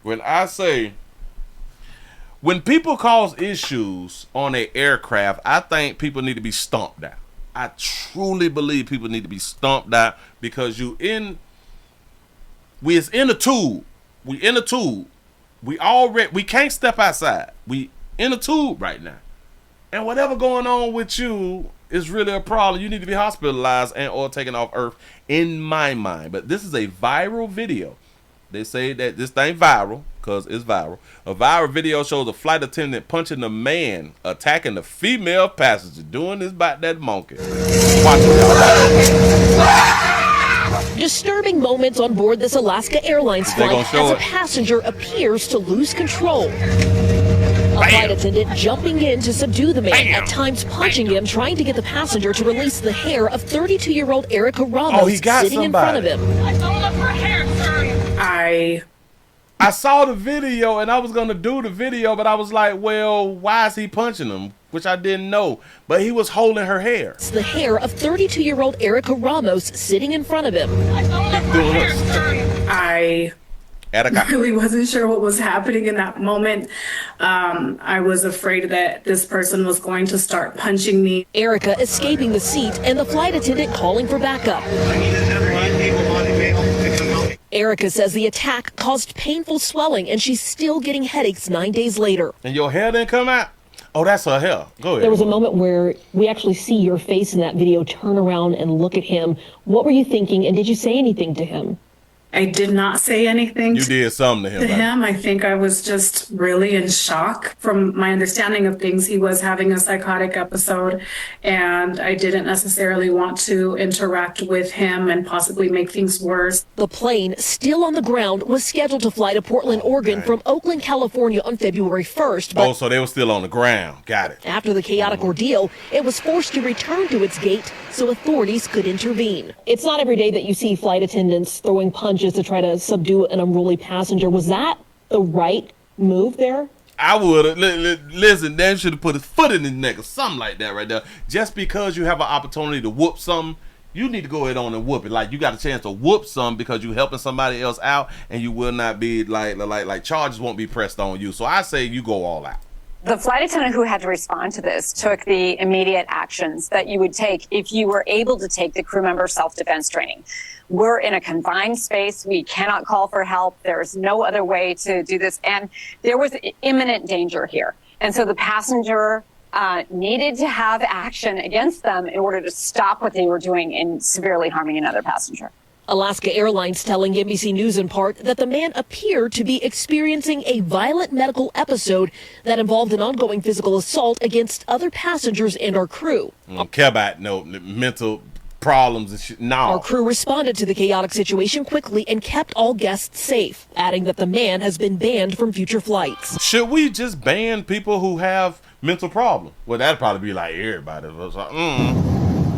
When I say, when people cause issues on an aircraft, I think people need to be stomped out. I truly believe people need to be stomped out because we is in a tube. We in a tube. We can't step outside. We in a tube right now. And whatever going on with you is really a problem. You need to be hospitalized and or taken off Earth in my mind. But this is a viral video. They say that this thing viral because it's viral. A viral video shows a flight attendant punching a man attacking the female passenger. Doing this about that monkey. Watch it. Disturbing moments on board this Alaska Airlines flight as a passenger appears to lose control. A flight attendant jumping in to subdue the man, at times punching him, trying to get the passenger to release the hair of 32-year-old Erica Ramos sitting in front of him. I don't love her hair, sir. I saw the video and I was going to do the video, but I was like, well, why is he punching him? Which I didn't know. But he was holding her hair. It's the hair of 32-year-old Erica Ramos sitting in front of him. I don't love her hair, sir. I really wasn't sure what was happening in that moment. I was afraid that this person was going to start punching me. Erica escaping the seat and the flight attendant calling for backup. Erica says the attack caused painful swelling and she's still getting headaches 9 days later. And your hair didn't come out? Oh, that's her hair. Go ahead. There was a moment where we actually see your face in that video turn around and look at him. What were you thinking, and did you say anything to him? I did not say anything. You did something to him. I think I was just really in shock. From my understanding of things, he was having a psychotic episode, and I didn't necessarily want to interact with him and possibly make things worse. The plane, still on the ground, was scheduled to fly to Portland, Oregon from Oakland, California on February 1st. But so they were still on the ground. Got it. After the chaotic ordeal, it was forced to return to its gate so authorities could intervene. It's not every day that you see flight attendants throwing punches to try to subdue an unruly passenger. Was that the right move there? I would have. Listen, Dan should have put his foot in his neck or something like that right there. Just because you have an opportunity to whoop something, you need to go ahead on and whoop it. Like, you got a chance to whoop something because you're helping somebody else out, and you will not be like charges won't be pressed on you. So I say you go all out. The flight attendant who had to respond to this took the immediate actions that you would take if you were able to take the crew member self-defense training. We're in a confined space. We cannot call for help. There's no other way to do this. And there was imminent danger here. And so the passenger needed to have action against them in order to stop what they were doing in severely harming another passenger. Alaska Airlines telling NBC News in part that the man appeared to be experiencing a violent medical episode that involved an ongoing physical assault against other passengers and our crew. I don't care about no mental problems and shit. No. Our crew responded to the chaotic situation quickly and kept all guests safe, adding that the man has been banned from future flights. Should we just ban people who have mental problems? Well, that'd probably be like everybody.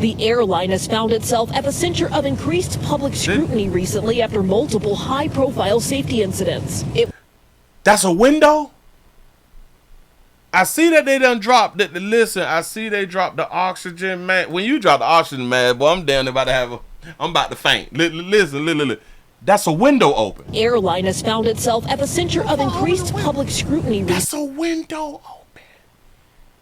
The airline has found itself at the center of increased public scrutiny recently after multiple high-profile safety incidents. That's a window? I see that they done dropped it. Listen, I see they dropped the oxygen mask. When you drop the oxygen mask, boy, I'm down there about to I'm about to faint. Listen. That's a window open. Airline has found itself at the center of increased public scrutiny. That's a window open.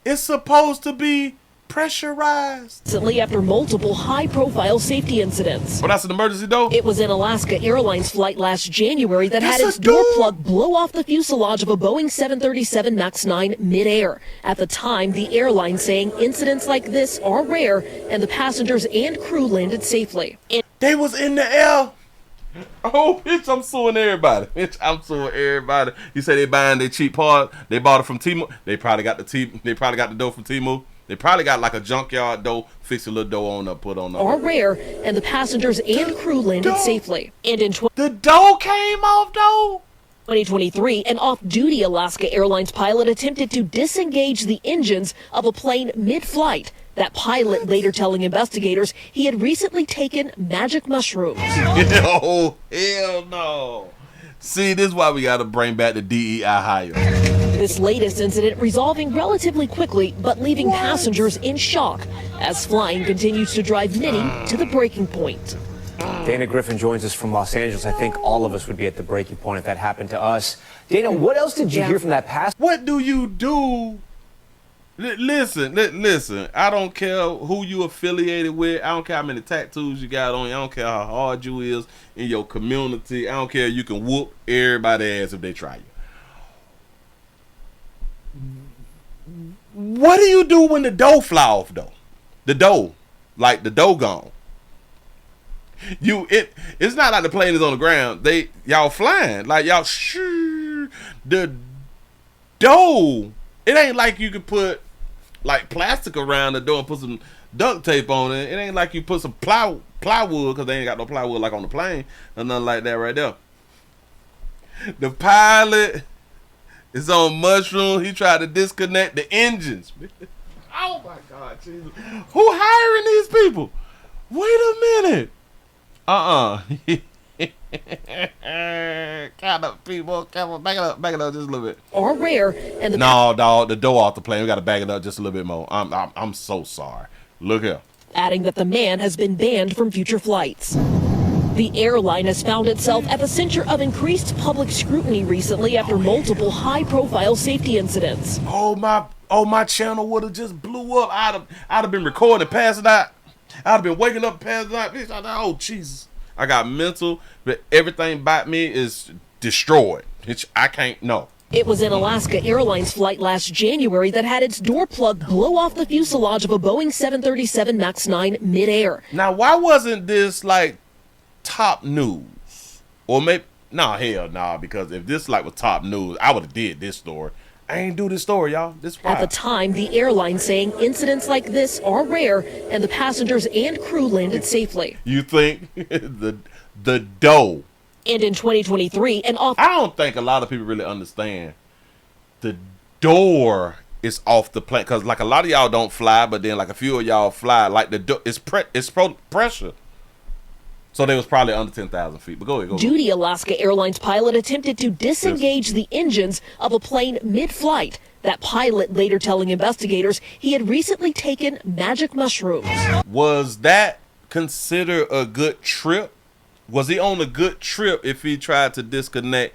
It's supposed to be pressurized. Recently after multiple high-profile safety incidents. Well, that's an emergency door? It was an Alaska Airlines flight last January that had its door plug blow off the fuselage of a Boeing 737 MAX 9 midair. At the time, the airline saying incidents like this are rare and the passengers and crew landed safely. They was in the air. Oh, bitch, I'm suing everybody. Bitch, I'm suing everybody. You say they buying their cheap part. They bought it from Temu. They probably got the dough from Temu. They probably got like a junkyard dough, fix a little dough on up, put on up. Are rare, and the passengers and crew landed safely. And in the dough came off, though. 2023, an off-duty Alaska Airlines pilot attempted to disengage the engines of a plane mid-flight. That pilot later telling investigators he had recently taken magic mushrooms. Oh, hell no. See, this is why we got to bring back the DEI hire. This latest incident resolving relatively quickly, but leaving passengers in shock as flying continues to drive many to the breaking point. Dana Griffin joins us from Los Angeles. I think all of us would be at the breaking point if that happened to us. Dana, what else did you hear from that passenger? What do you do? Listen. I don't care who you affiliated with. I don't care how many tattoos you got on you. I don't care how hard you is in your community. I don't care. You can whoop everybody's ass if they try you. What do you do when the dough fly off though? The dough, like the dough gone. It's not like the plane is on the ground. Y'all flying like y'all. The dough. It ain't like you could put like plastic around the door and put some duct tape on it. It ain't like you put some plywood because they ain't got no plywood like on the plane or nothing like that right there. The pilot is on mushroom. He tried to disconnect the engines. Oh my God, Jesus! Who hiring these people? Wait a minute. Count up, people. Back it up just a little bit. Are rare, and no, dog, the door off the plane. We got to back it up just a little bit more. I'm so sorry. Look here. Adding that the man has been banned from future flights. The airline has found itself at the center of increased public scrutiny recently after multiple high-profile safety incidents. Oh my channel would have just blew up. I'd have been recording and passing out. I'd have been waking up and passing out. Oh Jesus! I got mental, but everything about me is destroyed. I can't know. It was an Alaska Airlines flight last January that had its door plug blow off the fuselage of a Boeing 737 MAX 9 midair. Now, why wasn't this like top news? Or maybe hell no, because if this like was top news, I would have did this story. I ain't do this story, y'all. This At the time, the airline saying incidents like this are rare and the passengers and crew landed safely. You think the dough? And in 2023, I don't think a lot of people really understand the door is off the plane, because like a lot of y'all don't fly, but then like a few of y'all fly. Like the door, it's pressure. So they was probably under 10,000 feet. But go ahead. Duty Alaska Airlines pilot attempted to disengage the engines of a plane mid-flight. That pilot later telling investigators he had recently taken magic mushrooms. Was that considered a good trip? Was he on a good trip if he tried to disconnect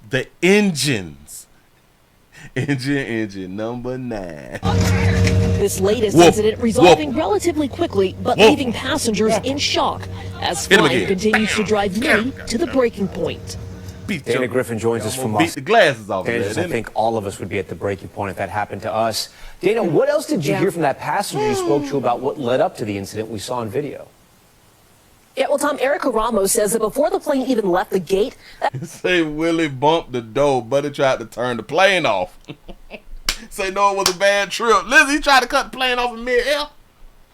the engines? Engine number 9. This latest incident resolving relatively quickly, but leaving passengers in shock as flying continues to drive many to the breaking point. Dana Griffin joins us from Los the glasses off Angeles. I think all of us would be at the breaking point if that happened to us. Dana, what else did you hear from that passenger you spoke to about what led up to the incident we saw on video? Yeah, well, Tom, Erica Ramos says that before the plane even left the gate... Say Willie bumped the door, but he tried to turn the plane off. Say no, it was a bad trip. Listen, he tried to cut the plane off in mid-air.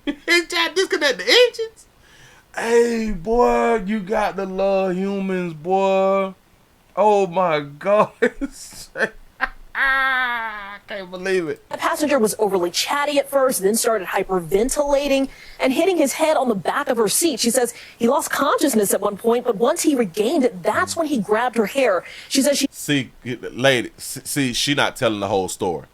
He tried to disconnect the engines. Hey, boy, you got to love humans, boy. Oh, my God. I can't believe it. The passenger was overly chatty at first, then started hyperventilating and hitting his head on the back of her seat. She says he lost consciousness at one point, but once he regained it, that's when he grabbed her hair. She says she... See, lady, see, she not telling the whole story.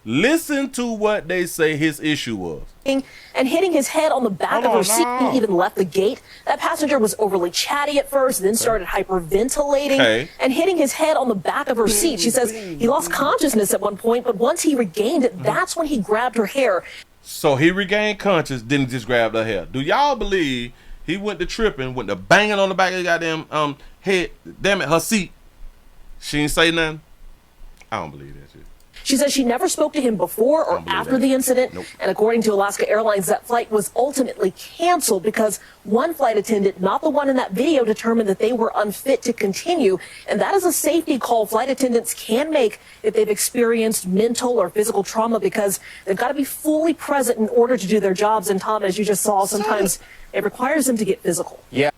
Listen to what they say his issue was. And hitting his head on the back of her seat, he even left the gate. That passenger was overly chatty at first, then started hyperventilating and hitting his head on the back of her seat. She says he lost consciousness at one point, but once he regained it, that's when he grabbed her hair. So he regained conscious, didn't just grab her hair. Do y'all believe he went to tripping, went to banging on the back of the goddamn head, damn it, her seat? She didn't say nothing? I don't believe that shit. She says she never spoke to him before or after the incident. Nope. And according to Alaska Airlines, that flight was ultimately canceled because one flight attendant, not the one in that video, determined that they were unfit to continue. And that is a safety call flight attendants can make if they've experienced mental or physical trauma, because they've got to be fully present in order to do their jobs. And Tom, as you just saw, sometimes it requires them to get physical. Yeah.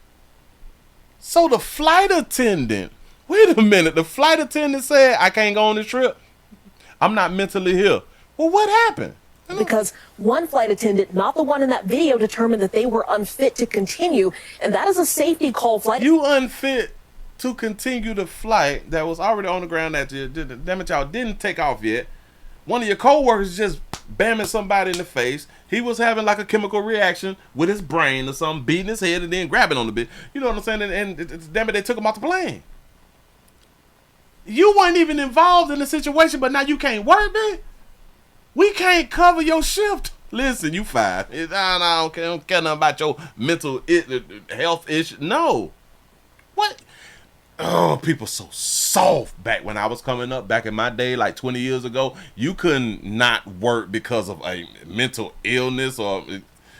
So the flight attendant, wait a minute, the flight attendant said, I can't go on this trip. I'm not mentally here. Well, what happened? Because one flight attendant, not the one in that video, determined that they were unfit to continue. And that is a safety call flight. You unfit to continue the flight that was already on the ground that you, damn it, y'all didn't take off yet. One of your co-workers just bamming somebody in the face. He was having like a chemical reaction with his brain or something, beating his head and then grabbing on the bit. You know what I'm saying? And damn it, they took him off the plane. You weren't even involved in the situation, but now you can't work it. We can't cover your shift. Listen, you fired. I don't care nothing about your mental health issue. No. What? Oh, people so soft back when I was coming up, back in my day, like 20 years ago. You couldn't not work because of a mental illness or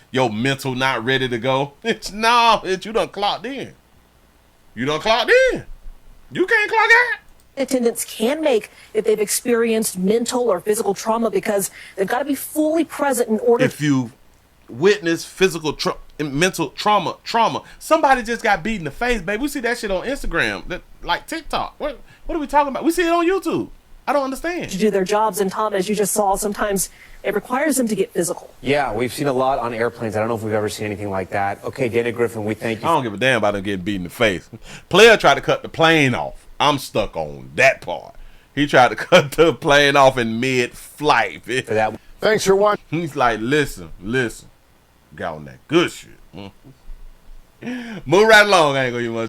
your mental not ready to go. You done clocked in. You done clocked in. You can't clock out. Attendants can make if they've experienced mental or physical trauma because they've got to be fully present in order. If you witness physical mental trauma, somebody just got beat in the face, baby. We see that shit on Instagram, like TikTok. What are we talking about? We see it on YouTube. I don't understand. To do their jobs, and Tom, as you just saw, sometimes it requires them to get physical. Yeah, we've seen a lot on airplanes. I don't know if we've ever seen anything like that. Okay, Dana Griffin, we thank you. I don't give a damn about them getting beat in the face. Player tried to cut the plane off. I'm stuck on that part. He tried to cut the plane off in mid-flight. For that. Thanks for watching. He's like, listen. Got on that good shit. Move right along. I ain't gonna use much.